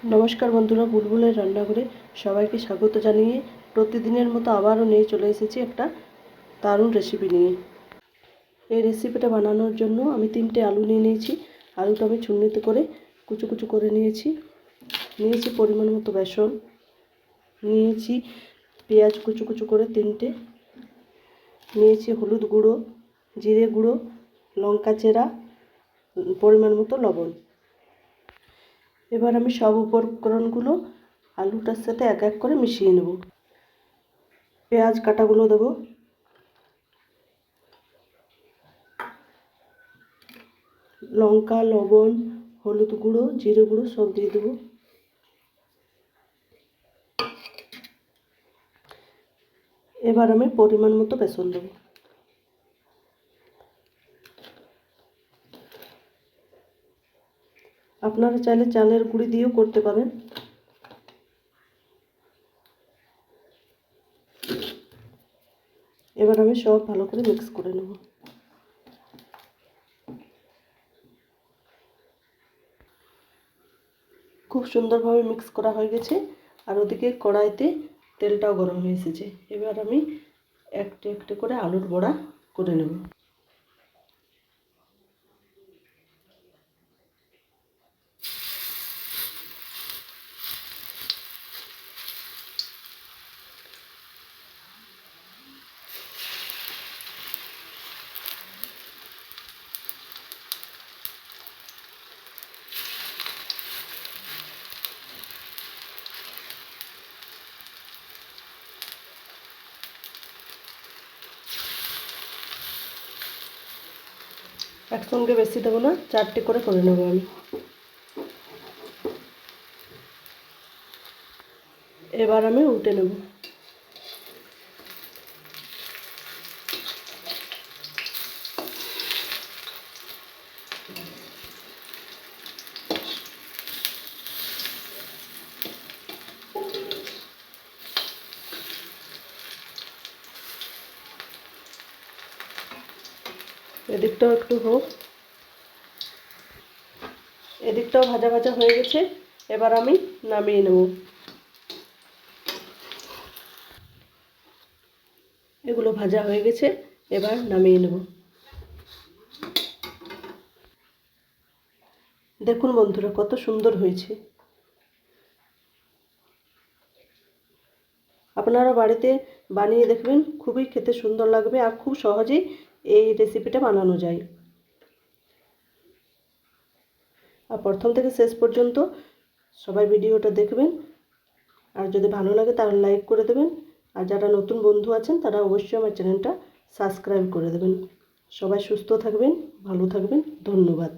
নমস্কার বন্ধুরা, বুলবুলের রান্নাঘরে সবাইকে স্বাগত জানিয়ে প্রতিদিনের মতো আবারও নিয়ে চলে এসেছি একটা দারুণ রেসিপি নিয়ে। এই রেসিপিটা বানানোর জন্য আমি 3টে আলু নিয়ে নিয়েছি। আলুটা আমি ছুন্নিতে করে কুচু কুচু করে নিয়েছি। পরিমাণ মতো বেসন, নিয়েছি পেঁয়াজ কুচু কুচু করে 3টে, নিয়েছি হলুদ গুঁড়ো, জিরে গুঁড়ো, লঙ্কা চেরা, পরিমাণ মতো লবণ। এবার আমি সব উপকরণগুলো আলুটার সাথে এক এক করে মিশিয়ে নেব। পেঁয়াজ কাটাগুলো দেব, লঙ্কা, লবণ, হলুদ গুঁড়ো, জিরে গুঁড়ো সব দিয়ে দেবো। এবার আমি পরিমাণ মতো বেসন দেবো। আপনারা চাইলে চালের গুঁড়ি দিয়েও করতে পারেন। এবার আমি সব ভালো করে মিক্স করে নেব। খুব সুন্দরভাবে মিক্স করা হয়ে গেছে, আর ওদিকে কড়াইতে তেলটাও গরম হয়ে এসেছে। এবার আমি একটা একটা করে আলুর বড়া করে নেব। একসঙ্গে বেশি দেবো না, 4টে করে নেব আমি। এবার আমি উল্টে নেব। এদিকটাও একটু হোক, এদিকটাও ভাজা ভাজা হয়ে গেছে। এবার আমি নামিয়ে নেব। এগুলো ভাজা হয়ে গেছে, এবার নামিয়ে নেব। দেখুন বন্ধুরা, কত সুন্দর হয়েছে। আপনারা বাড়িতে বানিয়ে দেখবেন, খুবই খেতে সুন্দর লাগবে আর খুব সহজেই এই রেসিপিটা বানানো যায়। আর প্রথম থেকে শেষ পর্যন্ত সবাই ভিডিওটা দেখবেন, আর যদি ভালো লাগে তাহলে লাইক করে দেবেন। আর যারা নতুন বন্ধু আছেন তারা অবশ্যই আমার চ্যানেলটা সাবস্ক্রাইব করে দেবেন। সবাই সুস্থ থাকবেন, ভালো থাকবেন। ধন্যবাদ।